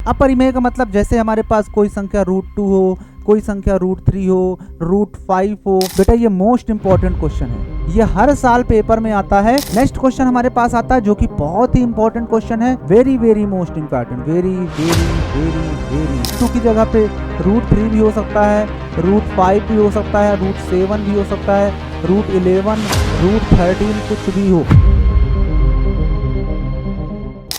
अपरिमेय का मतलब जैसे हमारे पास कोई संख्या √2 हो, कोई संख्या √3 हो, √5 हो। बेटा ये मोस्ट इंपॉर्टेंट क्वेश्चन है, ये हर साल पेपर में आता है। नेक्स्ट क्वेश्चन हमारे पास आता है जो कि बहुत ही इंपॉर्टेंट क्वेश्चन है, very very most important, very very very very. 2 की जगह पे √3 भी हो सकता है, √5 भी हो सकता है, √7 भी हो सकता है, √11, √13 कुछ भी हो।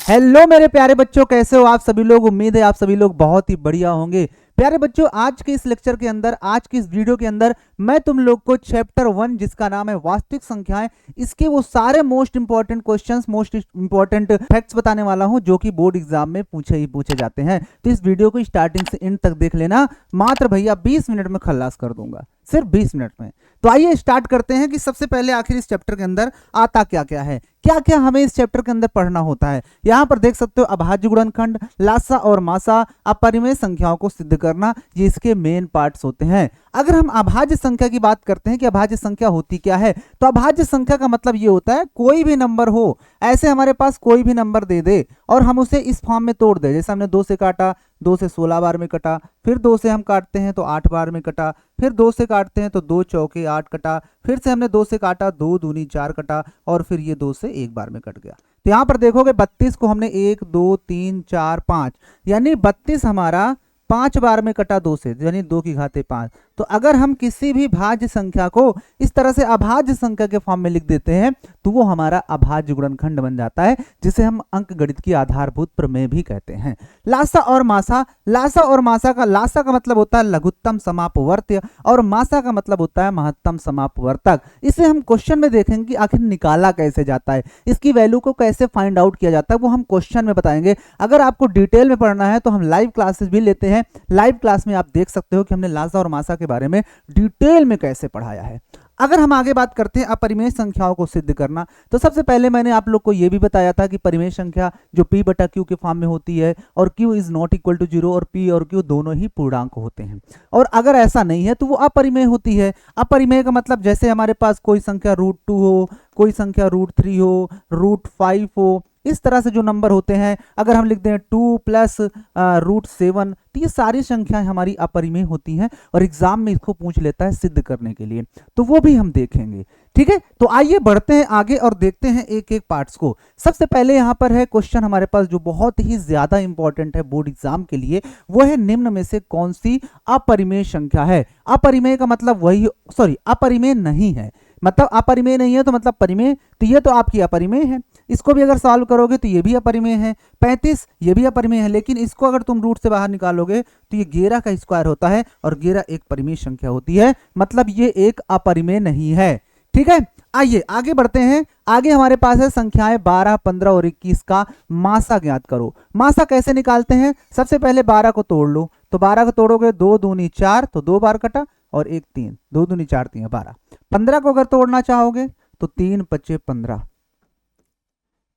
हेलो मेरे प्यारे बच्चों, कैसे हो आप सभी लोग। उम्मीद है आप सभी लोग बहुत ही बढ़िया होंगे। प्यारे बच्चों, आज के इस लेक्चर के अंदर, आज की इस वीडियो के अंदर मैं तुम लोग को चैप्टर 1 जिसका नाम है वास्तविक संख्याएं, इसके वो सारे most important questions, most important facts बताने वाला हूं जो कि बोर्ड एग्जाम में पूछे जाते हैं। तो इस वीडियो को स्टार्टिंग से एंड तक देख लेना। मात्र भैया 20 मिनट में खल्लास कर दूंगा, सिर्फ 20 मिनट में। तो आइए स्टार्ट करते हैं कि सबसे पहले आखिर इस चैप्टर के अंदर आता क्या क्या है, क्या क्या हमें इस चैप्टर के अंदर पढ़ना होता है। यहां पर देख सकते हो अभाज्य गुणनखंड, लासा और मासा, अपरिमेय संख्याओं को सिद्ध करना, ये इसके मेन पार्ट्स होते हैं। अगर हम अभाज्य संख्या की बात करते हैं कि अभाज्य संख्या होती क्या है, तो अभाज्य संख्या का मतलब ये होता है कोई भी नंबर हो, ऐसे हमारे पास कोई भी नंबर दे दे और हम उसे इस फॉर्म में तोड़ दे। जैसे हमने 2 से काटा, 2 से 16 बार में कटा, फिर 2 से हम काटते हैं तो 8 बार में कटा, फिर 2 से काटते हैं तो 2 चौके 8 कटा, फिर से हमने 2 से काटा, 2 दूनी 4 कटा, और फिर ये 2 से 1 बार में कट गया। तो यहाँ पर देखोगे 32 को हमने 1 2 3 4 5, यानी 32 हमारा 5 बार में कटा 2 से, यानी 2 की घाते 5। तो अगर हम किसी भी भाज्य संख्या को इस तरह से अभाज्य संख्या के फॉर्म में लिख देते हैं तो वो हमारा अभाज्य गुणनखंड बन जाता है, जिसे हम अंकगणित की आधारभूत प्रमेय भी कहते हैं। लासा और मासा, लासा और मासा का, लासा का मतलब होता है लघुत्तम समापवर्त्य और मासा का मतलब होता है महत्तम समापवर्तक। इसे हम क्वेश्चन में देखेंगे कि आखिर निकाला कैसे जाता है, इसकी वैल्यू को कैसे फाइंड आउट किया जाता है, वो हम क्वेश्चन में बताएंगे। अगर आपको डिटेल में पढ़ना है तो हम लाइव क्लासेस भी लेते हैं। लाइव क्लास में आप देख सकते हो कि हमने लासा और मासा के बारे में डिटेल में कैसे पढ़ाया है। अगर हम आगे बात करते हैं अपरिमेय संख्याओं को सिद्ध करना, तो सबसे पहले मैंने आप लोग को यह भी बताया था कि परिमेय संख्या जो p बटा q के फॉर्म में होती है और q is not equal to 0 और p और q दोनों ही पूर्णांक होते हैं, और अगर ऐसा नहीं है तो वो अपरिमेय होती है। अपरिमेय का मतलब जैसे हमारे पास कोई संख्या √2 हो, कोई संख्या √3 हो, √5 हो, इस तरह से जो नंबर होते हैं, अगर हम लिख दें 2 प्लस √7, तो ये सारी संख्याएं हमारी अपरिमेय होती हैं और एग्जाम में इसको पूछ लेता है सिद्ध करने के लिए, तो वो भी हम देखेंगे। ठीक है, तो आइए बढ़ते हैं आगे और देखते हैं एक एक पार्ट्स को। सबसे पहले यहाँ पर है क्वेश्चन हमारे पास जो बहुत ही ज्यादा इंपॉर्टेंट है बोर्ड एग्जाम के लिए, वो है निम्न में से कौन सी अपरिमेय संख्या है। अपरिमेय का मतलब वही, सॉरी अपरिमेय नहीं है, मतलब अपरिमेय नहीं है तो मतलब परिमेय, तो ये तो आपकी अपरिमेय है। इसको भी अगर सॉल्व करोगे तो ये भी अपरिमेय है। 35 ये भी अपरिमेय है, लेकिन इसको अगर तुम रूट से बाहर निकालोगे तो ये 11 का स्क्वायर होता है और 11 एक परिमेय संख्या होती है, मतलब ये एक अपरिमेय नहीं है। ठीक है, आइए आगे बढ़ते हैं। आगे हमारे पास है संख्याएं 12, 15 और 21 का मासा ज्ञात करो। मासा कैसे निकालते हैं, सबसे पहले 12 को तोड़ लो, तो 12 को तोड़ोगे 2 दूनी 4, तो 2 बार कटा और 1 3, 2 दूनी 4 3 12। 15 को अगर तोड़ना चाहोगे तो 3 5 15,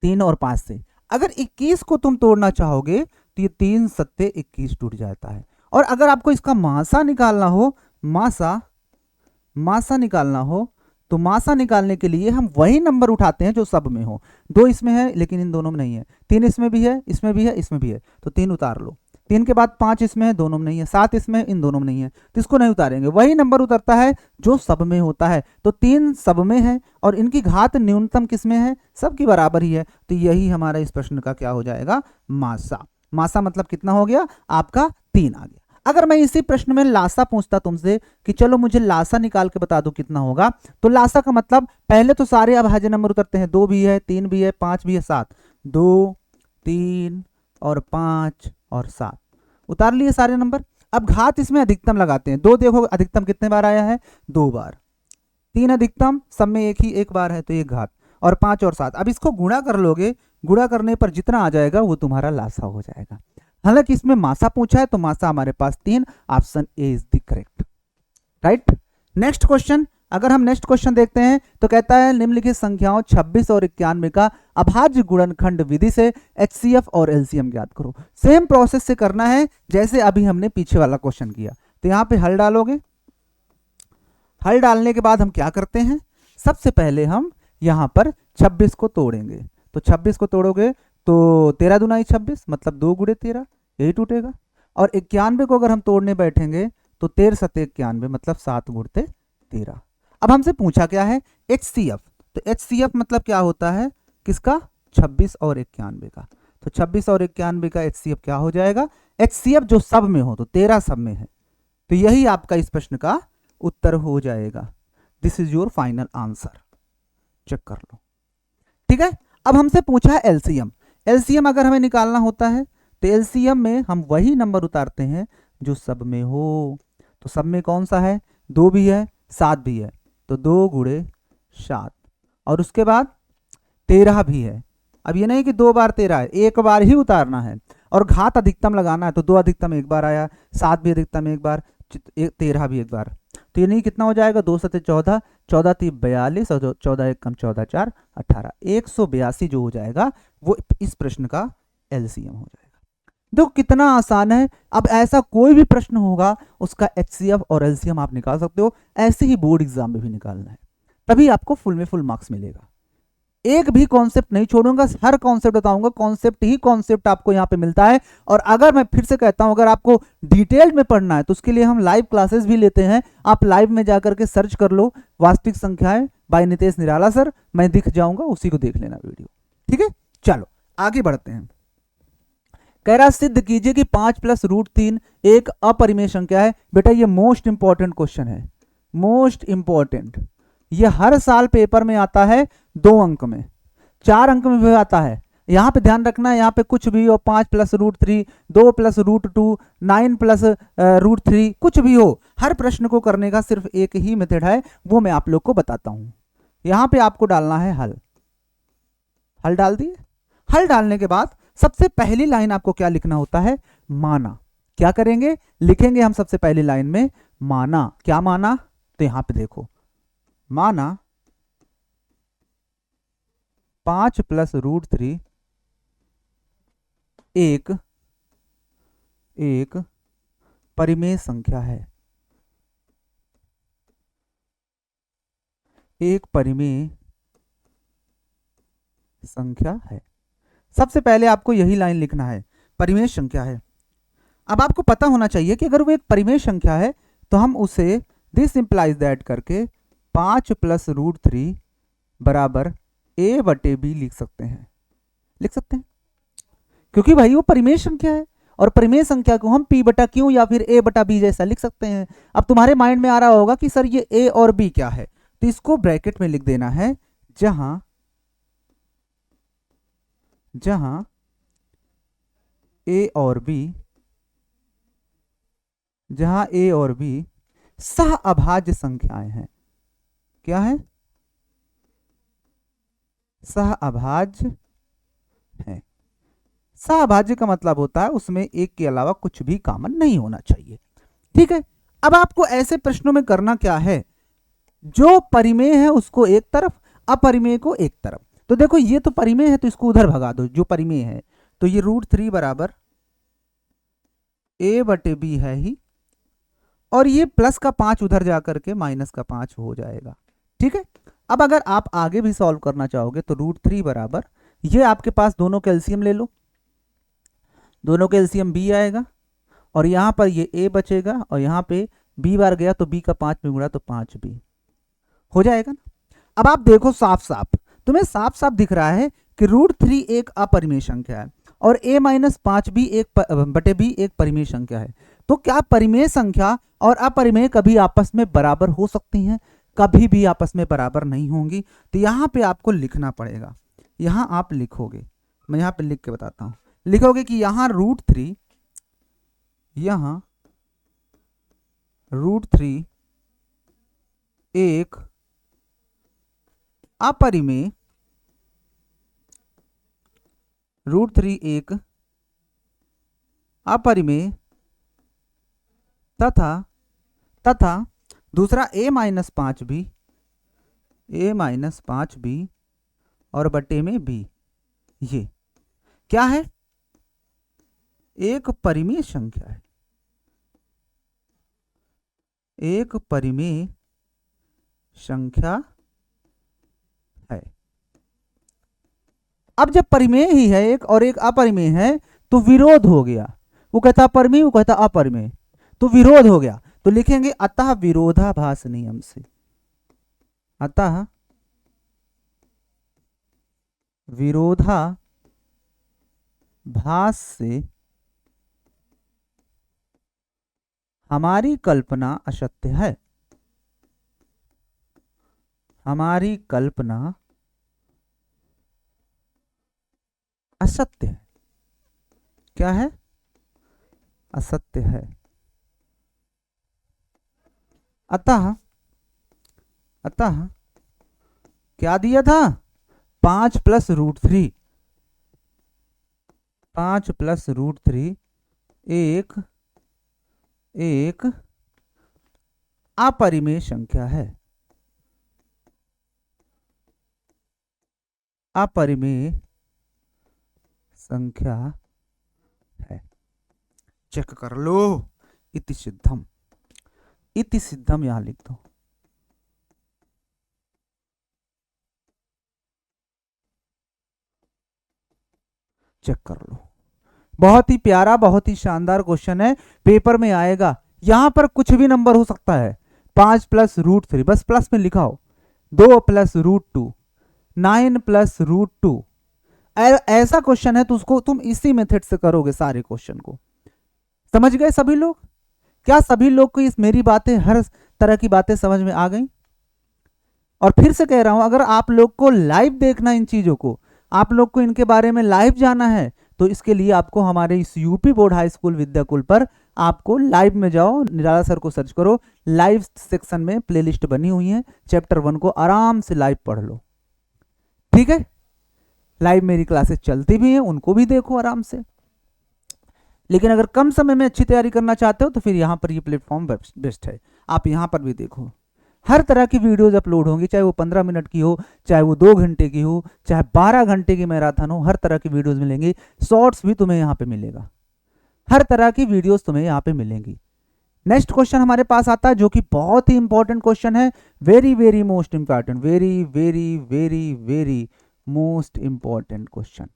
3 और 5 से। अगर 21 को तुम तोड़ना चाहोगे तो ये 3 7 21 टूट जाता है। और अगर आपको इसका मासा निकालना हो, मासा निकालना हो, तो मासा निकालने के लिए हम वही नंबर उठाते हैं जो सब में हो। 2 इसमें है लेकिन इन दोनों में नहीं है, 3 इसमें भी है, इसमें भी है, इसमें भी है, तो 3 उतार लो। 3 के बाद 5 इसमें है, दोनों में नहीं है, 7 इसमें है, इन दोनों में नहीं है, तो इसको नहीं उतारेंगे। वही नंबर उतरता है जो सब में होता है, तो 3 सब में है और इनकी घात न्यूनतम किसमें है, सबकी बराबर ही है, तो यही हमारा इस प्रश्न का क्या हो जाएगा, मासा। मासा मतलब कितना हो गया आपका, 3 आ गया। अगर मैं इसी प्रश्न में लासा पूछता तुमसे कि चलो मुझे लासा निकाल के बता दो कितना होगा, तो लासा का मतलब पहले तो सारे अभाज्य नंबर उतरते हैं, 2 भी है, 3 भी है, 5 भी है, 7, 2 3 और 5 और 7 उतार लिए सारे नंबर। अब घात इसमें अधिकतम लगाते हैं। 2 देखो अधिकतम कितने बार आया है, 2 बार। 3 अधिकतम, सब में एक बार है तो एक घात, और 5 और 7। अब इसको गुणा कर लोगे, गुणा करने पर जितना आ जाएगा वो तुम्हारा लासा हो जाएगा। हालांकि इसमें मासा पूछा है तो मासा हमारे पास 3, option A is the correct, right. Next question, अगर हम नेक्स्ट क्वेश्चन देखते हैं तो कहता है निम्नलिखित संख्याओं 26 और 91 का अभाज्य गुणनखंड विधि से HCF और LCM ज्ञात करो। सेम प्रोसेस से करना है जैसे अभी हमने पीछे वाला क्वेश्चन किया। तो यहाँ पे हल डालोगे, हल डालने के बाद हम क्या करते हैं, सबसे पहले हम यहाँ पर 26 को तोड़ेंगे। तो 26 को तोड़ोगे तो 13 दूना 26, मतलब 2 गुणे 13, यही टूटेगा। और 91 को अगर हम तोड़ने बैठेंगे तो 13 सत्ते 91, मतलब 7 गुणते 13। अब हमसे पूछा क्या है, HCF। तो HCF मतलब क्या होता है, किसका, 26 और 91 का। तो 26 और 91 का HCF क्या हो जाएगा, HCF जो सब में हो, तो 13 सब में है, तो यही आपका इस प्रश्न का उत्तर हो जाएगा। This is your final answer, check कर लो। ठीक है, अब हमसे पूछा है एलसीएम। एलसीएम अगर हमें निकालना होता है तो एलसीएम में हम वही नंबर उतारते हैं जो सब में हो। तो सब में कौन सा है, 2 भी है 7 भी है, तो 2 गुणे 7, और उसके बाद 13 भी है। अब ये नहीं कि 2 बार 13 है, एक बार ही उतारना है, और घात अधिकतम लगाना है, तो 2 अधिकतम एक बार आया, 7 भी अधिकतम एक बार, 13 भी एक बार। तो ये नहीं कितना हो जाएगा, 2 सत्ते 14, 14 3 42, और 14 एक कम 14 4 18, 182 जो हो जाएगा वो इस प्रश्न का एलसीएम हो जाएगा। देखो कितना आसान है। अब ऐसा कोई भी प्रश्न होगा उसका एचसीएफ और एलसीएम आप निकाल सकते हो, ऐसे ही बोर्ड एग्जाम में भी निकालना है, तभी आपको फुल में फुल मार्क्स मिलेगा। एक भी कॉन्सेप्ट नहीं छोड़ूंगा, हर कॉन्सेप्ट बताऊंगा, कॉन्सेप्ट ही कॉन्सेप्ट आपको यहाँ पे मिलता है। और अगर मैं फिर से कहता हूं, अगर आपको डिटेल में पढ़ना है तो उसके लिए हम लाइव क्लासेस भी लेते हैं। आप लाइव में जाकर के सर्च कर लो वास्तविक संख्याएं बाय नितेश निराला सर, मैं दिख जाऊंगा, उसी को देख लेना वीडियो। ठीक है, चलो आगे बढ़ते हैं। कह रहा सिद्ध कीजिए कि 5 + √3 एक अपरिमेय संख्या है। बेटा ये मोस्ट इंपॉर्टेंट क्वेश्चन है, मोस्ट इंपॉर्टेंट। ये हर साल पेपर में आता है 2 अंक में, 4 अंक में भी आता है। यहां पे ध्यान रखना है, यहां पे कुछ भी हो, 5 + √3, 2 + √2, 9 + √3, कुछ भी हो, हर प्रश्न को करने का सिर्फ एक ही मेथड है, वो मैं आप लोग को बताता हूं। यहां पे आपको डालना है हल। हल डाल दिए। हल डालने के बाद सबसे पहली लाइन आपको क्या लिखना होता है, माना। क्या करेंगे, लिखेंगे हम सबसे पहली लाइन में माना। क्या माना, तो यहां पे देखो, माना 5 + √3 एक परिमेय संख्या है। एक परिमेय संख्या है। सबसे पहले आपको यही लाइन लिखना है, परिमेय संख्या है। अब आपको पता होना चाहिए कि अगर वो एक परिमेय संख्या है तो हम उसे दिस इंप्लाइज दैट करके 5 + √3 बराबर a/b लिख सकते हैं। लिख सकते हैं क्योंकि भाई वो परिमेय संख्या है, और परिमेय संख्या को हम p/q या फिर a/b जैसा लिख सकते हैं। अब तुम्हारे माइंड में आ रहा होगा कि सर ये a और b क्या है, तो इसको ब्रैकेट में लिख देना है, जहां a और b सह अभाज्य संख्याएं हैं। क्या है, सह अभाज्य है। सह अभाज्य का मतलब होता है उसमें एक के अलावा कुछ भी कॉमन नहीं होना चाहिए। ठीक है, अब आपको ऐसे प्रश्नों में करना क्या है, जो परिमेय है उसको एक तरफ, अपरिमेय को एक तरफ। तो देखो ये तो परिमेय है तो इसको उधर भगा दो, जो परिमेय है, तो ये √3 बराबर a/b है ही, और ये प्लस का 5 उधर जाकर के माइनस का 5 हो जाएगा। ठीक है, अब अगर आप आगे भी सॉल्व करना चाहोगे तो √3 बराबर, ये आपके पास दोनों का एलसीएम ले लो, दोनों का एलसीएम b आएगा, और यहां पर ये a बचेगा, और यहां पे b बार गया तो b का 5 में गुणा तो 5b हो जाएगा ना। अब आप देखो साफ साफ, तुम्हें साफ साफ दिख रहा है कि √3 एक अपरिमेय संख्या है और a - 5b एक परिमेय संख्या है। तो क्या परिमेय संख्या और अपरिमेय कभी आपस में बराबर हो सकती हैं? कभी भी आपस में बराबर नहीं होंगी। तो यहां पे आपको लिखना पड़ेगा, यहां आप लिखोगे, मैं यहां पे लिख के बताता हूं, लिखोगे कि यहां √3 एक अपरिमेय, √3 एक अपरिमेय तथा दूसरा a - 5b और बटे में b, ये क्या है, एक परिमेय संख्या है, एक परिमेय संख्या है। अब जब परिमेय ही है एक और एक अपरिमेय है तो विरोध हो गया। वो कहता अपरिमेय, वो कहता अपरिमेय, तो विरोध हो गया। तो लिखेंगे अतः विरोधाभास नियम से, अतः विरोधाभास से हमारी कल्पना असत्य है, हमारी कल्पना असत्य है। क्या है? असत्य है। अतः क्या दिया था? 5 + √3, 5 + √3 एक अपरिमेय संख्या है, अपरिमेय संख्या है। चेक कर लो। इति सिद्धम, इति सिद्धम यहां लिख दो। चेक कर लो। बहुत ही प्यारा, बहुत ही शानदार क्वेश्चन है, पेपर में आएगा। यहां पर कुछ भी नंबर हो सकता है। 5 + √3 बस प्लस में लिखा हो, 2 + √2, 9 + √2। ऐसा क्वेश्चन है तो उसको तुम इसी मेथड से करोगे सारे क्वेश्चन को। समझ गए सभी लोग? क्या सभी लोग को इस मेरी बातें, हर तरह की बातें समझ में आ गई? और फिर से कह रहा हूं, अगर आप लोग को लाइव देखना इन चीजों को, आप लोग को इनके बारे में लाइव जाना है, तो इसके लिए आपको हमारे इस UP board high school Vidyakul पर आपको लाइव में जाओ, निराला सर को सर्च करो, लाइव सेक्शन में प्लेलिस्ट बनी हुई है, चैप्टर 1 को आराम से लाइव पढ़ लो। ठीक है? लाइव मेरी क्लासेस चलती भी हैं, उनको भी देखो आराम से। लेकिन अगर कम समय में अच्छी तैयारी करना चाहते हो तो फिर यहाँ पर ये प्लेटफॉर्म बेस्ट है, आप यहाँ पर भी देखो। हर तरह की वीडियोज अपलोड होंगी, चाहे वो 15 मिनट की हो, चाहे वो 2 घंटे की हो, चाहे 12 घंटे की मैराथन हो, हर तरह की वीडियोज मिलेंगी। शॉर्ट्स भी तुम्हें यहाँ पे मिलेगा, हर तरह की वीडियोज तुम्हें यहाँ पे मिलेंगी। नेक्स्ट क्वेश्चन हमारे पास आता है जो कि बहुत ही इंपॉर्टेंट क्वेश्चन है, very very most important, very very very very most important question.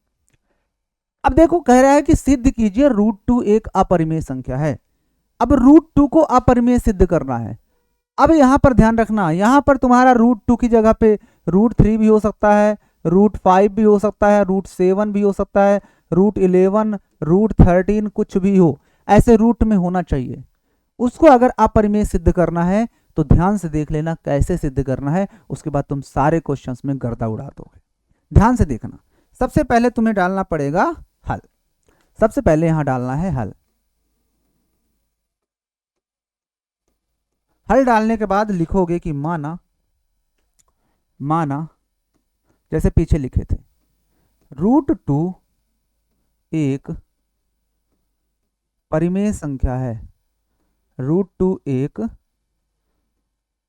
अब देखो, कह रहा है कि सिद्ध कीजिए √2 एक अपरिमेय संख्या है। अब √2 को अपरिमेय सिद्ध करना है। अब यहां पर ध्यान रखना, यहां पर तुम्हारा √2 की जगह पे √3 भी हो सकता है, √5 भी हो सकता है, √7 भी हो सकता है, √11, √13 कुछ भी हो, ऐसे रूट में होना चाहिए। उसको अगर अपरिमेय सिद्ध करना है तो ध्यान से देख लेना कैसे सिद्ध करना है, उसके बाद तुम सारे क्वेश्चंस में गर्दा उड़ा दोगे। ध्यान से देखना। सबसे पहले तुम्हें डालना पड़ेगा हल। सबसे पहले यहां डालना है हल। हल डालने के बाद लिखोगे कि माना जैसे पीछे लिखे थे, √2 एक परिमेय संख्या है, √2 एक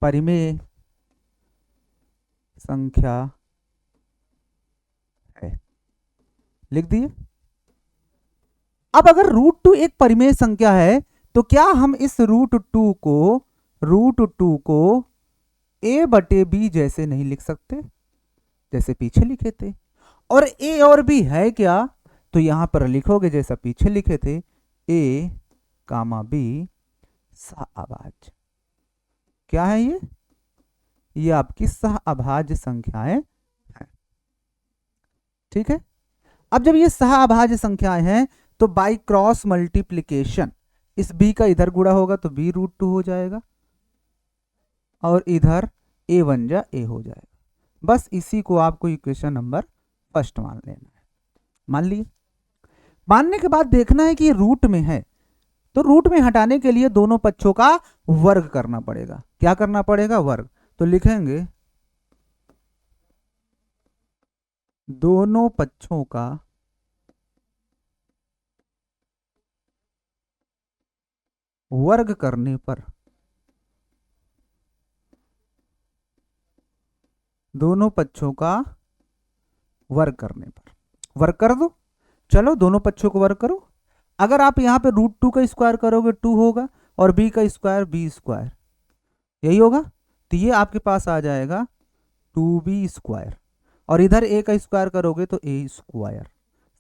परिमेय संख्या है। लिख दिए। अब अगर √2 एक परिमेय संख्या है तो क्या हम इस √2 को a/b जैसे नहीं लिख सकते, जैसे पीछे लिखे थे? और a और b है क्या, तो यहां पर लिखोगे जैसा पीछे लिखे थे, a, b सहअभाज्य। क्या है ये आपकी सहअभाज्य संख्याएं हैं। ठीक है? अब जब ये सहअभाज्य संख्याएं हैं तो बाई क्रॉस मल्टीप्लीकेशन इस b का इधर गुणा होगा तो b √2 हो जाएगा, और इधर a बन जा a हो जाएगा। बस इसी को आपको इक्वेशन नंबर फर्स्ट मान लेना है। मान लिए। मानने के बाद देखना है कि ये रूट में है, तो रूट में हटाने के लिए दोनों पक्षों का वर्ग करना पड़ेगा। क्या करना पड़ेगा? वर्ग। तो लिखेंगे दोनों पक्षों का वर्ग करने पर, दोनों पक्षों का वर्ग करने पर, वर्ग कर दो। चलो दोनों पक्षों को वर्ग करो। अगर आप यहां पे √2 का स्क्वायर करोगे 2 होगा, और b का स्क्वायर b², यही होगा। तो ये आपके पास आ जाएगा 2b², और इधर a का स्क्वायर करोगे तो a²।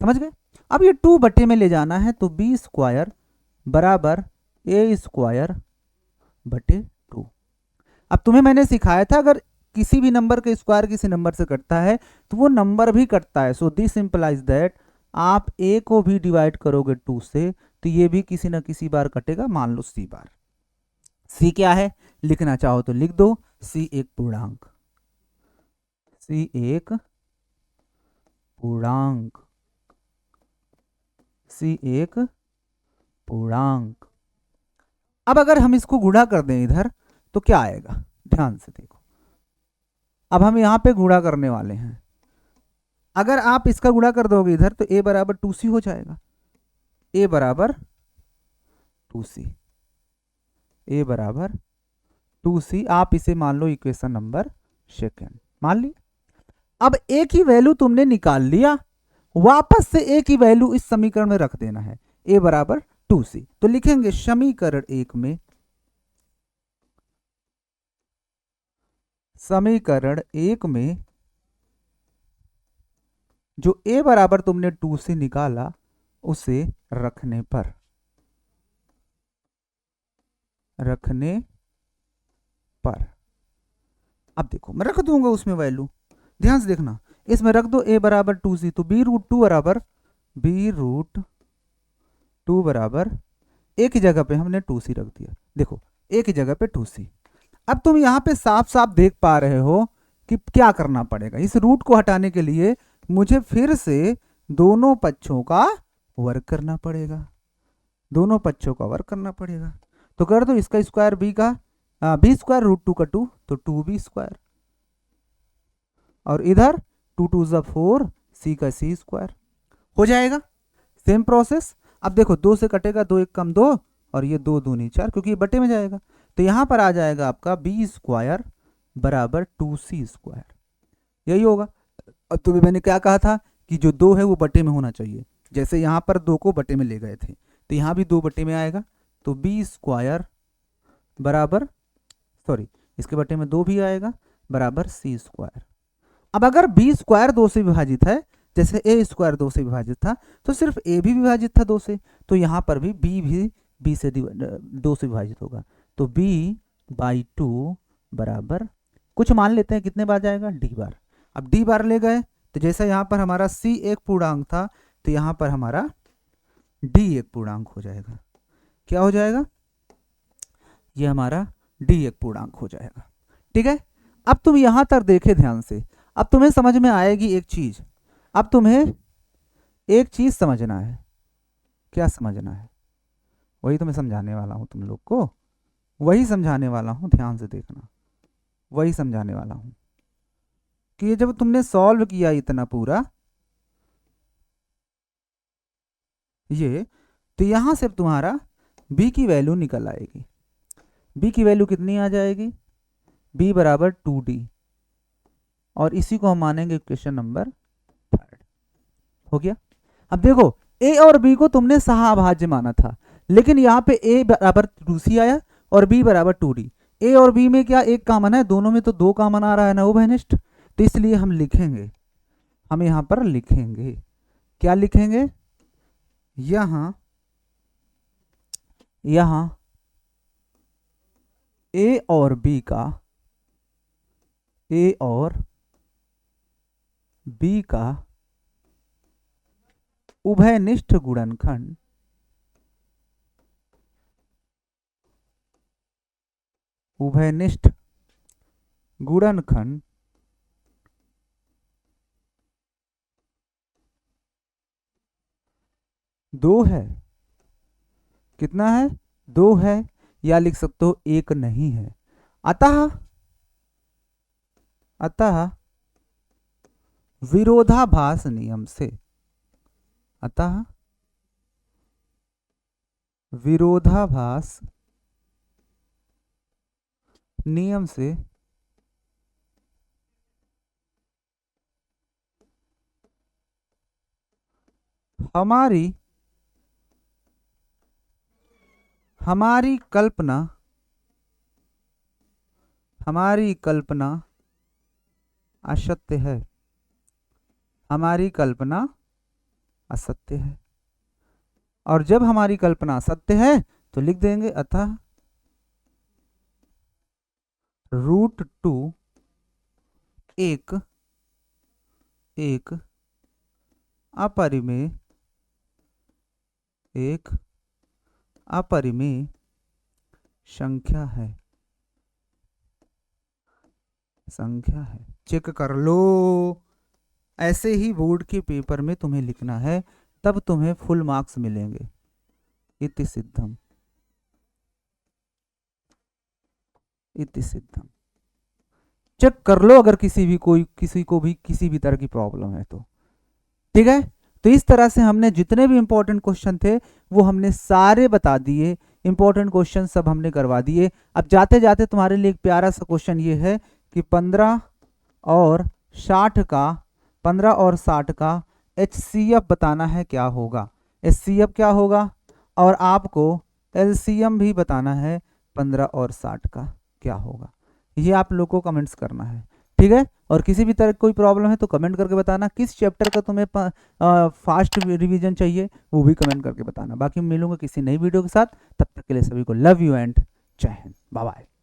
समझ गए? अब ये 2 बटे में ले जाना है तो b² बराबर ए स्क्वायर बटे 2। अब तुम्हें मैंने सिखाया था अगर किसी भी नंबर का स्क्वायर किसी नंबर से कटता है तो वो नंबर भी कटता है। सो दिस इंप्लाइज दैट आप ए को भी डिवाइड करोगे 2 से तो ये भी किसी ना किसी बार कटेगा, मान लो सी बार। सी क्या है लिखना चाहो तो लिख दो, सी एक पूर्णांक, सी एक पूर्णांक, सी एक पूर्णांक। अब अगर हम इसको गुणा कर दें इधर तो क्या आएगा, ध्यान से देखो। अब हम यहां पे गुणा करने वाले हैं, अगर आप इसका गुणा कर दोगे इधर तो a बराबर 2c हो जाएगा, a बराबर 2c, a बराबर 2c। आप इसे मान लो इक्वेशन नंबर सेकेंड मान लिया। अब a की वैल्यू तुमने निकाल लिया, वापस से a की वैल्यू इस समीकरण में रख देना है, a बराबर 2c। तो लिखेंगे समीकरण 1 में, समीकरण 1 में जो a बराबर तुमने 2c निकाला उसे रखने पर अब देखो मैं रख दूंगा उसमें वैल्यू, ध्यान से देखना, इसमें रख दो a बराबर 2c तो b√2 बराबर b√2 बराबर a की जगह पे हमने 2c रख दिया। देखो a की जगह पे 2c। अब तुम यहां पे साफ साफ देख पा रहे हो कि क्या करना पड़ेगा, इस रूट को हटाने के लिए मुझे फिर से दोनों पक्षों का वर्ग करना पड़ेगा, दोनों पक्षों का वर्ग करना पड़ेगा। तो कर दो इसका स्क्वायर b का b स्क्वायर √2 का 2 तो 2b स्क्वायर, और इधर 2 2 ज़ा 4 c का c स्क्वायर हो जाएगा। Same process. अब देखो 2 से कटेगा, 2 1 कम 2 और ये 2 दूनी 4 क्योंकि ये बटे में जाएगा, तो यहां पर आ जाएगा आपका b स्क्वायर बराबर 2c स्क्वायर, यही होगा। अब तुम्हें मैंने क्या कहा था कि जो 2 है वो बटे में होना चाहिए, जैसे यहां पर 2 को बटे में ले गए थे तो यहां भी 2 बटे में आएगा, तो b स्क्वायर बराबर, सॉरी इसके बटे में 2 भी आएगा, बराबर c स्क्वायर। अब अगर b स्क्वायर 2 से विभाजित है, जैसे a स्क्वायर 2 से विभाजित था तो सिर्फ a भी विभाजित था 2 से, तो यहां पर भी b भी 2 से विभाजित होगा, तो b/2 बराबर कुछ मान लेते हैं कितने बार जाएगा, d बार। अब d बार ले गए तो जैसा यहां पर हमारा c एक पूर्णांक था तो यहां पर हमारा d एक पूर्णांक हो जाएगा। क्या हो जाएगा, ये हमारा d एक पूर्णांक हो जाएगा। ठीक है, अब तुम यहां तक देखे ध्यान से, अब तुम्हें समझ में आएगी एक चीज, अब तुम्हें एक चीज समझना है। क्या समझना है, वही तो मैं समझाने वाला हूं तुम लोग को, वही समझाने वाला हूं, ध्यान से देखना, वही समझाने वाला हूं कि ये जब तुमने सॉल्व किया इतना पूरा ये, तो यहां से तुम्हारा b की वैल्यू निकल आएगी। b की वैल्यू कितनी आ जाएगी, b बराबर 2d, और इसी को हम मानेंगे इक्वेशन नंबर 3 हो गया। अब देखो a और b को तुमने सहाभाज्य माना था, लेकिन यहाँ पे a बराबर 2c आया और b बराबर 2d, a और b में क्या एक कॉमन है, दोनों में तो 2 कॉमन आ रहा है ना उभयनिष्ठ, तो इसलिए हम लिखेंगे, हम यहाँ पर लिखेंगे, क्या लिखेंगे, यहाँ a और b का, a और b का उभयनिष्ठ गुणनखंड, उभयनिष्ठ गुणनखंड 2 है। कितना है, 2 है, या लिख सकते हो 1 नहीं है। अतः विरोधाभास नियम से, अतः विरोधाभास नियम से हमारी कल्पना असत्य है, हमारी कल्पना असत्य है। और जब हमारी कल्पना सत्य है तो लिख देंगे अतः √2 एक अपरिमेय संख्या है चेक कर लो। ऐसे ही बोर्ड के पेपर में तुम्हें लिखना है, तब तुम्हें फुल मार्क्स मिलेंगे। इति सिद्धम। चेक कर लो अगर किसी को भी किसी भी तरह की प्रॉब्लम है तो। ठीक है, तो इस तरह से हमने जितने भी इंपॉर्टेंट क्वेश्चन थे वो हमने सारे बता दिए, इंपॉर्टेंट क्वेश्चन सब हमने करवा दिए। अब जाते जाते तुम्हारे लिए एक प्यारा सा क्वेश्चन ये है कि 15 और 60 का HCF बताना है, क्या होगा HCF क्या होगा, और आपको LCM भी बताना है 15 और 60 का क्या होगा। ये आप लोग को कमेंट्स करना है, ठीक है। और किसी भी तरह कोई प्रॉब्लम है तो कमेंट करके बताना। किस चैप्टर का तुम्हें फास्ट रिवीजन चाहिए वो भी कमेंट करके बताना। बाकी मिलूंगा किसी नई वीडियो के साथ, तब तक के लिए सभी को लव यू एंड जय हिंद, बाय बाय।